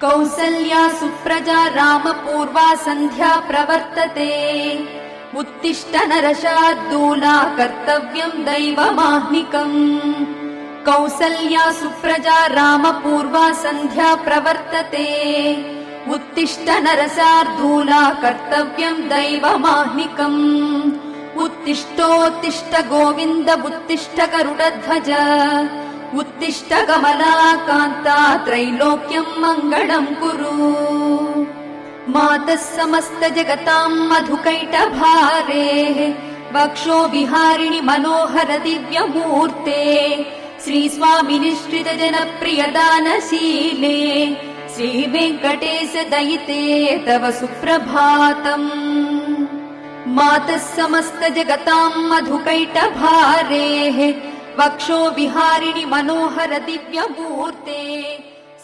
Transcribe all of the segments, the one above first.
कौसल्या सुप्रजा रामपूर्वा सन्ध्या प्रवर्तते उत्तिष्ठ नरशार्दूला कर्तव्यं दैवमाह्निकम् कौसल्या सुप्रजा रामपूर्वा सन्ध्या प्रवर्तते उत्तिष्ठ नरशार्दूला कर्तव्यं दैवमाह्निकम् उत्तिष्ठोत्तिष्ठ गोविन्द उत्तिष्ठ गरुडध्वज उत्तिष्ठ कमलाकान्ता त्रैलोक्यं मङ्गलं कुरु मातः समस्त जगतां मधुकैटभारेः वक्षो विहारिणि मनोहर दिव्यमूर्ते श्रीस्वामिनिश्रित जनप्रियदानशीले श्रीवेङ्कटेश दयिते तव सुप्रभातम् मातः समस्त जगतां मधुकैटभारेः वक्षो विहारिणि मनोहर दिव्यमूर्ते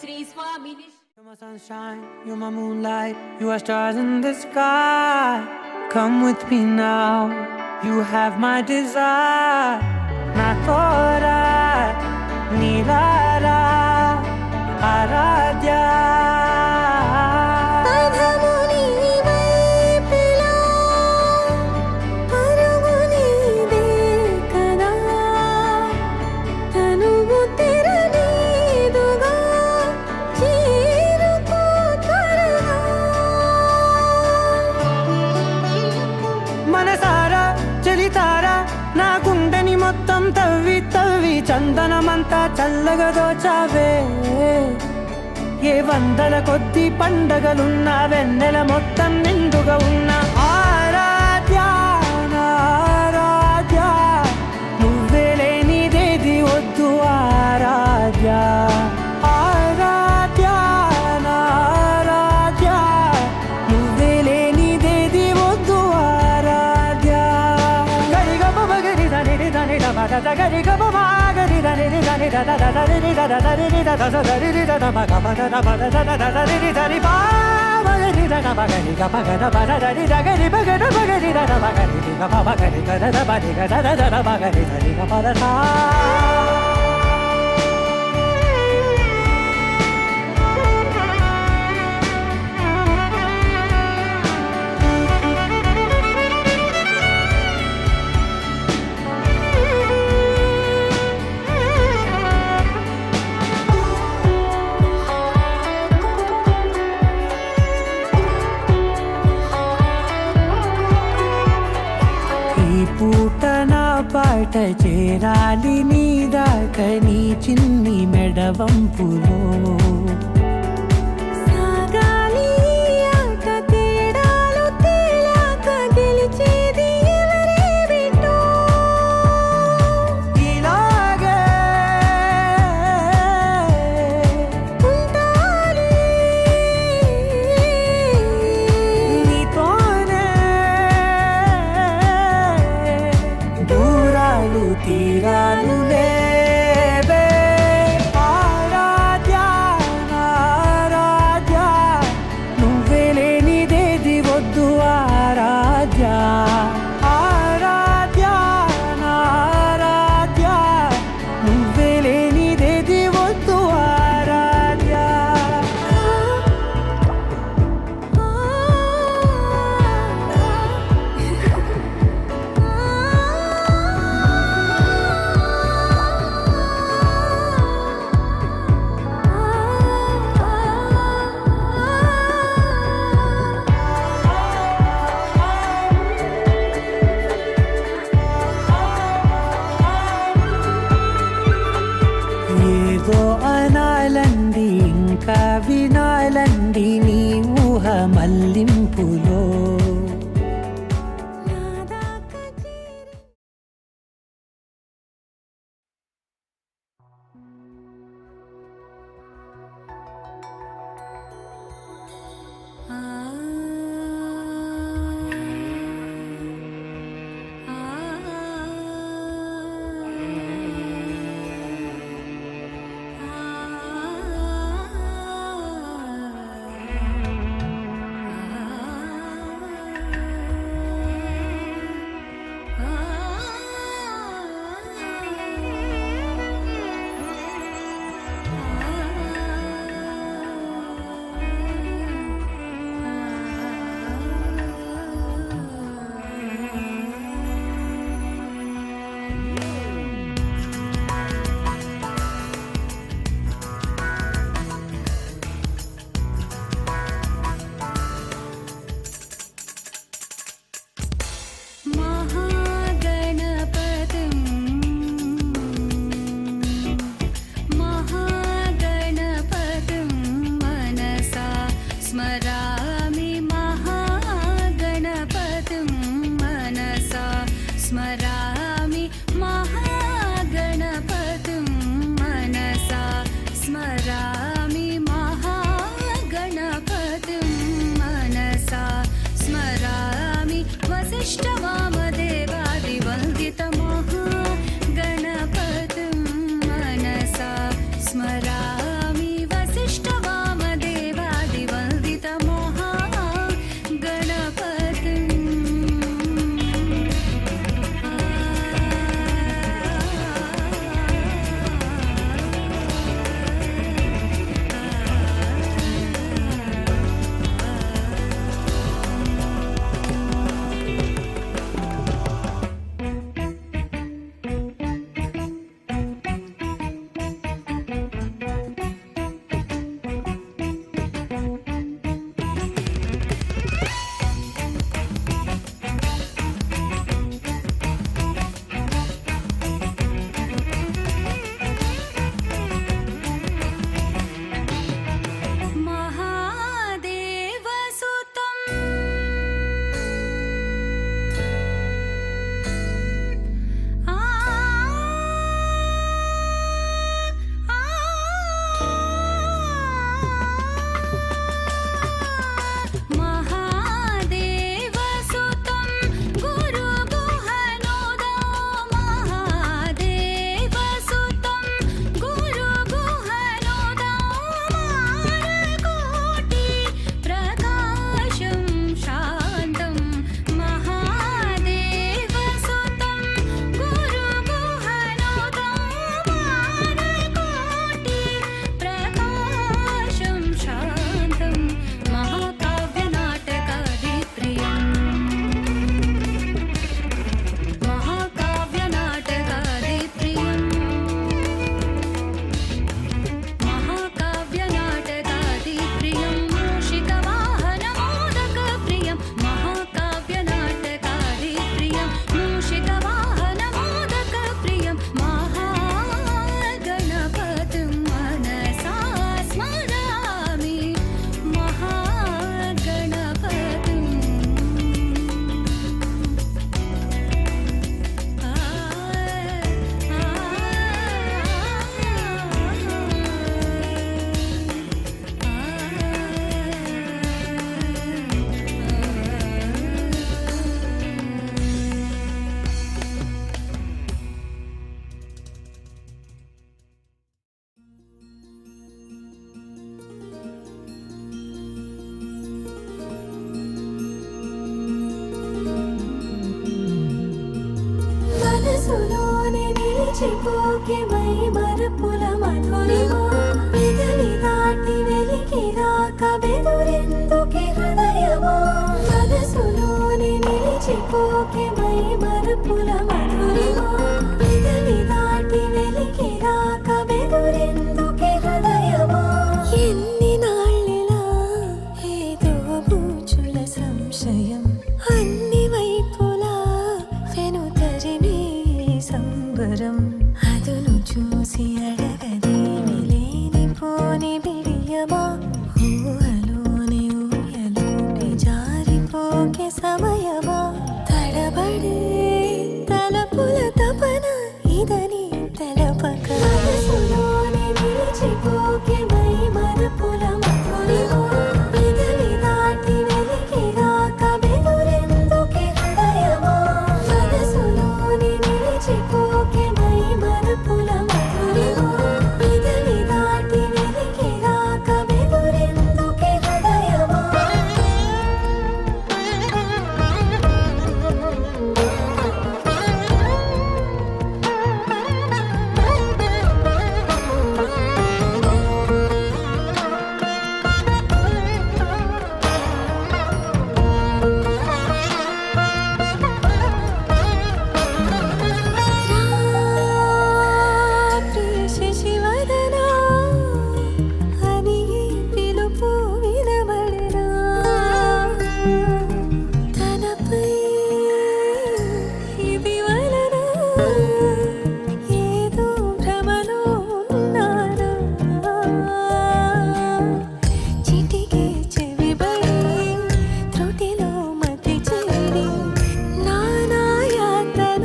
Shri Swami You're my sunshine, you're my moonlight, you are stars in the sky. Come with me now, you have my desire. Nakora, Nilara, Aradhya. మొత్తం తవ్వి తవ్వి చందనమంతా చల్లగా దోచావే ఏ వందల కొద్ది పండగలున్న వెన్నెల మొత్తం నిండుగా ఉన్న ఆరాధ్య ఆరాధ్య నువ్వే లేనిదేది వద్దు ఆరాధ్య ఆరాధ్య ఆరాధ్య నువ్వే లేనిదేది వద్దు ఆరాధ్య గరిగ బగరి దని దని దద గరి గ బ గరి దని దని దద దద రి దద దరి రి దద దరి రి దద బ గ బ దద బ దద దద రి రి దరి బా గరి దద బ గరి గ బ గ బ దరి ద గరి బ గ బ గరి దద బ గరి రి గ బ బ గరి గ దద బ రి గ దద దద బ గరి దరి గ బ ద సా పూట నా పాట చేరాలి నీ దాకా నీ చిన్ని మెడవంపులో సాగాలి ఆట తేడాలు తేలాక గెలిచేది ఎవరే బిడ్డో ఇలాగే ఉంటాలి నీతోనే దూరాలు తీరాలు లేవే ఆరాధ్య ఆరాధ్య నువ్వే లేనిదేది వద్దు ఆరాధ్య ఆరాధ్య ఆరాధ్య నువ్వే లేనిదేది వద్దు ఆరాధ్య स्मरामि महागणपतिं मनसा स्मरामि महागणपतिं मनसा स्मरामि वसिष्ठवामदेवादिवन्दितमहागणपतिं मनसा स्मरामि మర్చిపోకే మై మరపుల మధురిమా పెదవి దాటి వెలికి రాక బెదురెందుకే హృదయమా మనసులోని నిలిచిపోకే మై మరపుల మధురిమా పెదవి దాటి వెలికి రాక బెదురెందుకే హృదయమా ఎన్ని నాళ్ళిలా ఏదో బూచుల సంశయం అన్ని వైపులా వెనుతరిమే సంబరం అదును చూసి అడగదేమి లేనిపోని బిడియమా ఊహలోని ఊయలోకి జారిపోకే సమయమా తడబడే తలపుల తపన ఇదని తెలపక మనసులోని నిలిచిపోకే మై మరపుల మధురిమా పెదవి దాటి వెలికి రాక బెదురెందుకే హృదయమా మనసులోని నిలిచిపోకే మై మరపుల మధురిమా పెదవి దాటి వెలికి రాక బెదురెందుకే హృదయమా శశివదనా అని పిలుపు వినబడరా తనపై ఇది వలన ఏదో భ్రమలో ఉన్నారా చిటికే చెవిబడి త్రుటిలో మతి చేరి నానా యాతన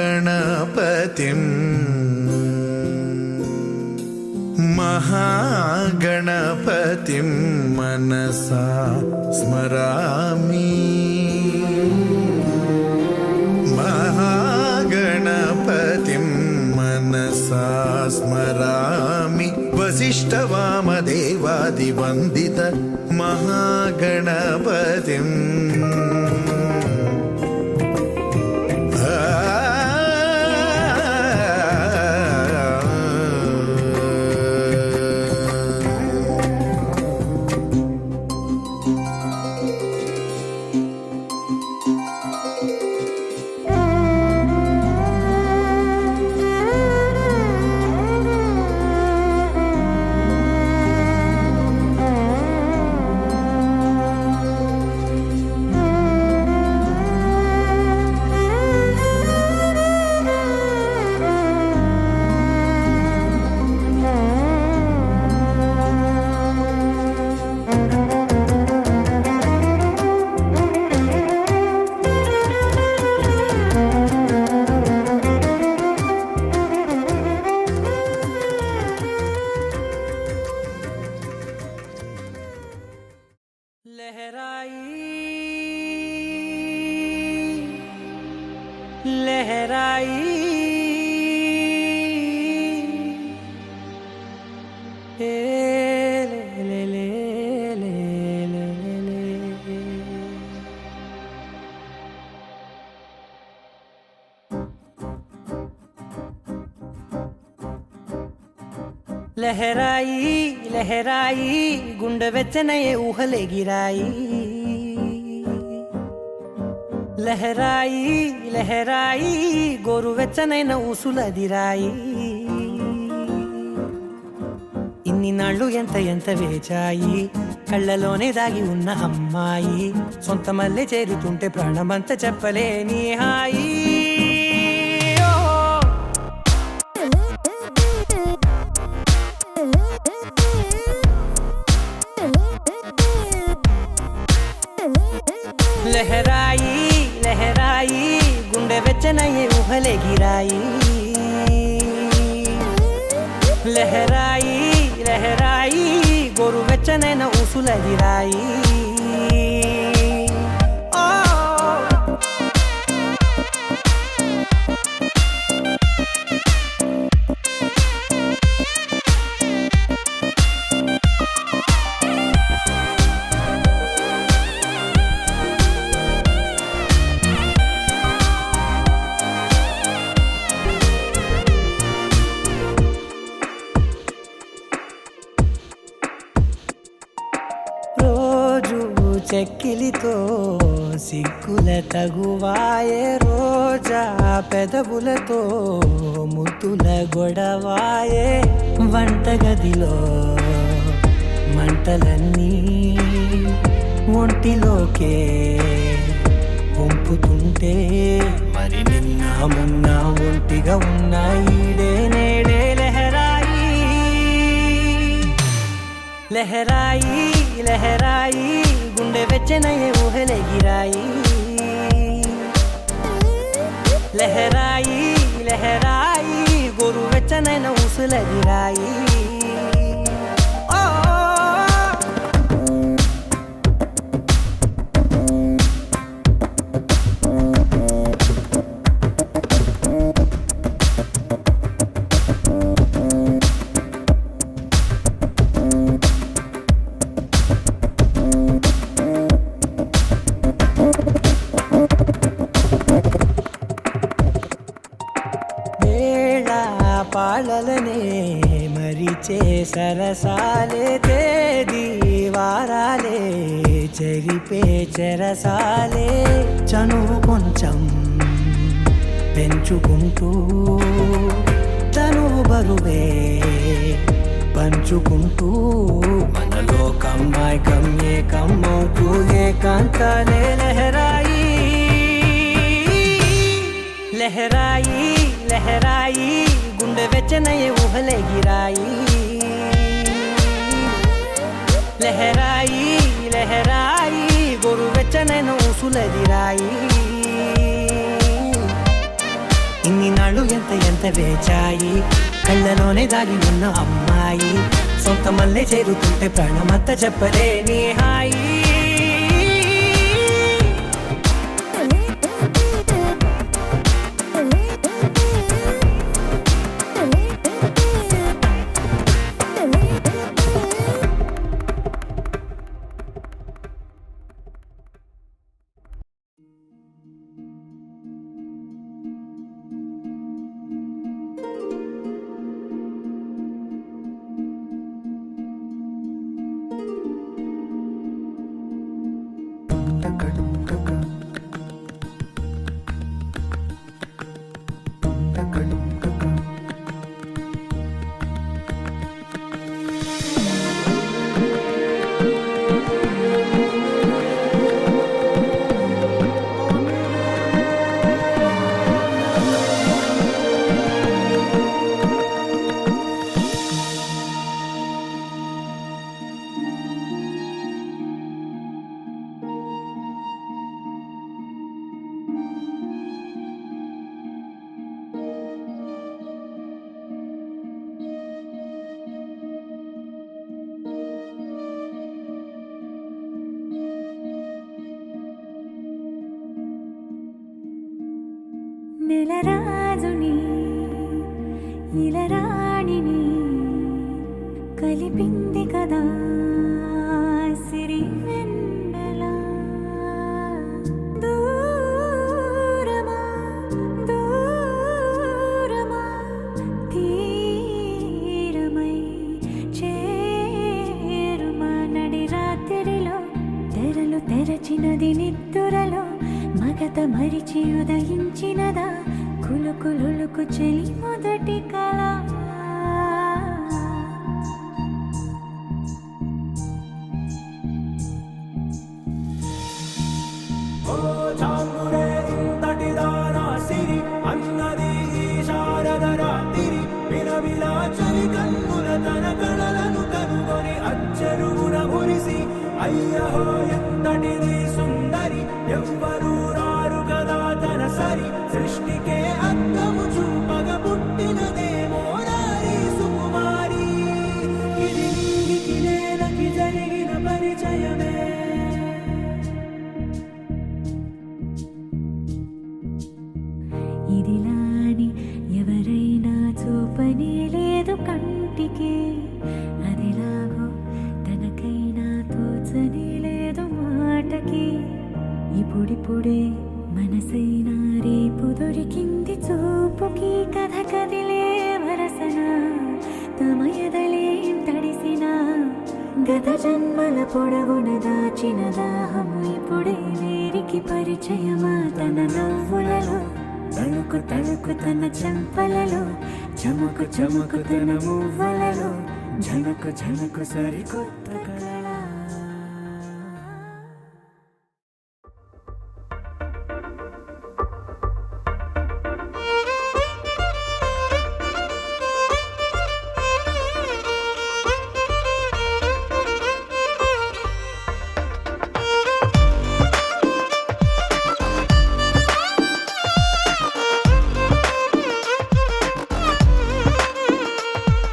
महागणपतिम् महागणपतिं मनसा स्मरामि महागणपतिं मनसा स्मरामि वसिष्ठवामदेवादिवन्दित महागणपतिम् లహరాయి లహరాయి గుండె వెచ్చనయే ఊహలే గిరాయి లహరాయి లహరాయి గోరు వెచ్చనైన ఊసులదిరాయి ఇన్ని నాళ్ళు ఎంత ఎంత వేచాయి కళ్ళలోనే దాగి ఉన్న అమ్మాయి సొంత మల్లె చేరుతుంటే ప్రాణమంతా చెప్పలేని హాయి లహరాయి లహరాయి గుండె వెచ్చనయ్యే ఊహలే గిరాయి లహరాయి లహరాయి గోరు వెచ్చనైన ఊసులదిరాయి చెక్కిలితో సిగ్గుల తగువాయే రోజా పెదవులతో ముద్దుల గొడవాయే వంటగదిలో మంటలన్నీ ఒంటిలోకే వంపుతుంటే మరి నిన్న మొన్న ఒంటిగా ఉన్నాయి నేడే లహరాయి లహరాయి లహరాయి గుండె వెచ్చనయ్యే ఊహలే గిరాయి లహరాయి లహరాయి గోరు వెచ్చనైన ఊసులదిరాయి పాలలనే మరిచే సరసాలే తేదీ వారాలే చెరిపే చెరసాలే చనువు కొంచెం పెంచుకుంటూ తనువు బరువే పంచుకుంటూ మనలో కమ్మాయి కమ్మే కమ్మవుతూ ఏకాంతాలే లహరాయి లహరాయి లహరాయి గుండె వెచ్చనయ్యే ఊహలే గిరాయి లహరాయి లహరాయి గోరు వెచ్చనైన ఊసులదిరాయి ఇన్ని నాళ్ళు ఎంత ఎంత వేచాయి కళ్ళలోనే దాగి ఉన్న అమ్మాయి సొంత మల్లె చేరుతుంటే ప్రాణమంతా చెప్పలేని హాయి నెలరాజుని ఇలరాణిని కలిపింది కదా సిరి వెన్నెల దూరమా దూరమా తీరమై చేరుమా నడి రాత్రిలో తెరలు తెరచినది నిద్దురలో మగత మరిచి ఉదయించినదా కులుకులుకు చెలి మొదటి కళ అన్నది శారద రాత్రి విలవిలా చలి కన్నుల తన కళలను కనుగొని అచ్చరువున మురిసి అయ్యహో ఎంతటిది సుందరి ఎవ్వరూ రారు కదా తన సరి సృష్టికే అద్దము చూపగ పుట్టినదేమో నారీ సుకుమారి ఇది నీకి నేలకి జరిగిన పరిచయమే ఇదిలాని ఎవరైనా చూపనే లేదు కంటికి అదిలాగో తనకైనా తోచనే లేదు మాటకి ఇప్పుడిప్పుడే మనసైనా రేపు దొరికింది చూపుకి కథ కదిలే వరసన తమ ఎదలేం తడిసిన గత జన్మల పొడవున దాచిన దాహము ఇప్పుడే వీరికి పరిచయమా తన నవ్వులలో తణుకు తణుకు తన చెంపలలో చముకు చముకు తన మువ్వలలో ఝనకు ఝనకు సరికొత్త కళ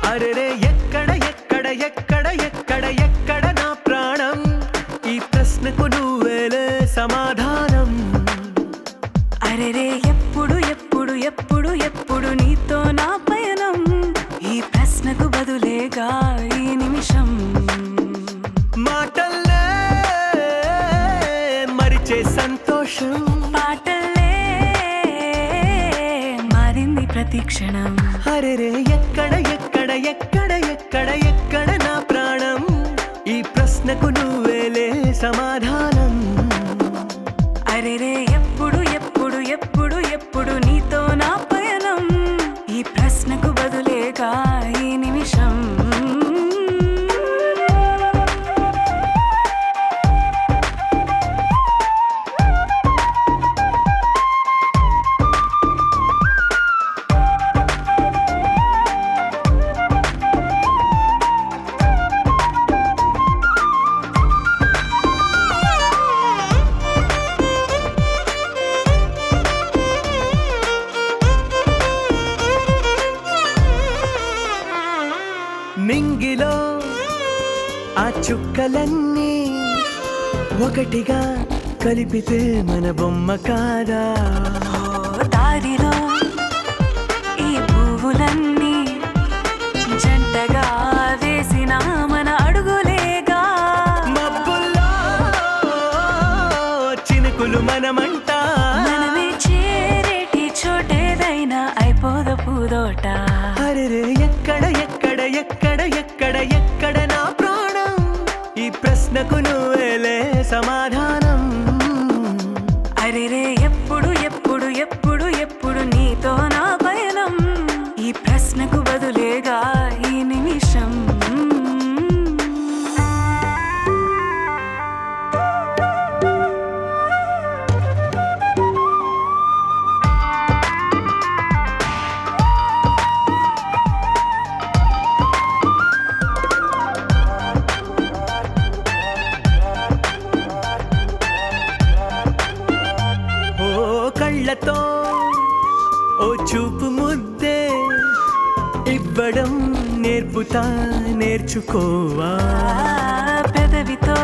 అరెరే ఎక్కడ ఎక్కడ ఎక్కడ ఎక్కడ ఎక్కడ నా ప్రాణం ఈ ప్రశ్నకు నువ్వేలే సమాధానం అరెరే ఎప్పుడు ఎప్పుడు ఎప్పుడు ఎప్పుడు నీతో నా పయనం ఈ ప్రశ్నకు బదులేగా ఈ నిమిషం మాటల్లే మరిచే సంతోషం పాటలే మారింది ప్రతి క్షణం అరెరే ఎక్కడ ఎక్కడ ఎక్కడ ఎక్కడ ఎక్కడ నా ప్రాణం ఈ ప్రశ్నకు నువ్వేలే సమాధానం అరెరే ఎప్పుడు ఎప్పుడు ఎప్పుడు ఎప్పుడు నీతో నా పయనం ఈ ప్రశ్నకు బదులేగా ఈ నిమిషం చుక్కలన్నీ ఒకటిగా కలిపితే మన బొమ్మ కాదా? దారిలో ఈ పువ్వులన్నీ జంటగా వేసిన మన అడుగులేగా. మబ్బుల్లో చినుకులు మనమంట, మనమే చేరేటి చోటేదైనా అయిపోద పూదోట. అరెరే ఎక్కడ ఎక్కడ ఎక్కడ ఎక్కడ ఎక్కడ నా ప్రాణం? ఈ ప్రశ్నకు నువ్వేలే సమాధానం. అరెరే ఎప్పుడు ఎప్పుడు ఎప్పుడు ఎప్పుడు నీతో నా పయనం? ఈ ప్రశ్నకు బదులేగా ఈ నిమిషం. ఓ కళ్ళతో ఓ చూపు ముద్దే ఇవ్వడం నేర్పుతా, నేర్చుకోవా. పెదవితో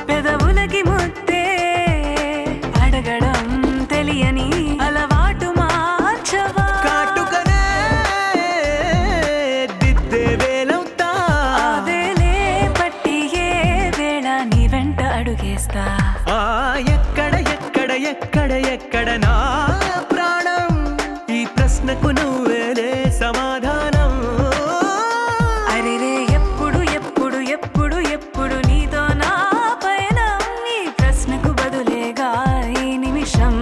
పెదవులకి ముద్దే అడగడం తెలియని అలవాటు మార్చవా. కాటుకనే దిద్దే వేలవుతా, అదేలే పట్టి ఏ వేళ నీ వెంట అడుగేస్తా. ఆ ఎక్కడ ఎక్కడ ఎక్కడ ఎక్కడ నా ప్రాణం? ఈ ప్రశ్నకు నువ్వేలే సమాధానం. అరెరే ఎప్పుడు ఎప్పుడు ఎప్పుడు ఎప్పుడు నీతో నా పయనం? ఈ ప్రశ్నకు బదులేగా ఈ నిమిషం.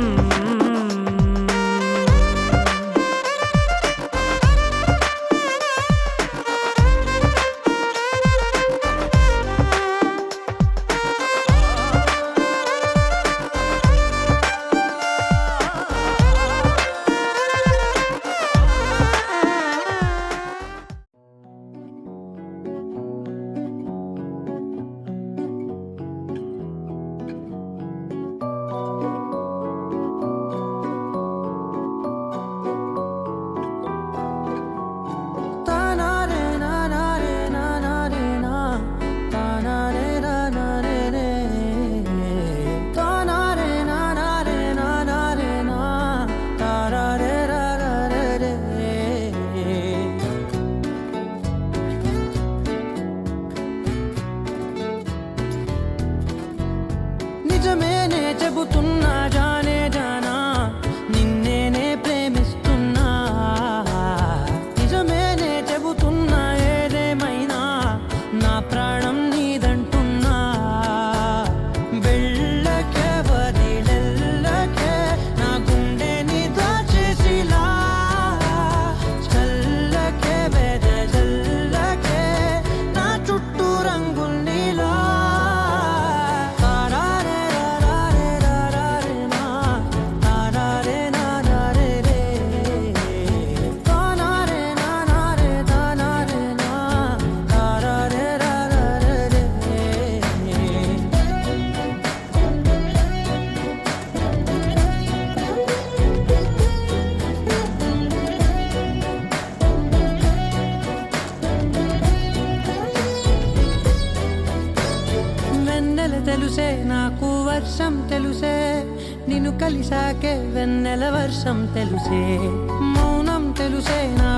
నిజమేనే చెబుతున్నా జానే జానా, నిన్నేనే ప్రేమిస్తున్నా. నిజమేనే చెబుతున్నా ఏదేమైనా నా ప్రాణం నీదంటున్నా. వెళ్ళకే వదిలెళ్ళకే నా గుండెని దాచేసిలా, చల్లకే వెదజల్లకే నా చుట్టూ రంగుల్నిలా. వెన్నెల తెలుసే నాకు వర్షం తెలుసే, నిన్ను కలిసాకే వెన్నెల వర్షం తెలుసే. మౌనం తెలుసే నా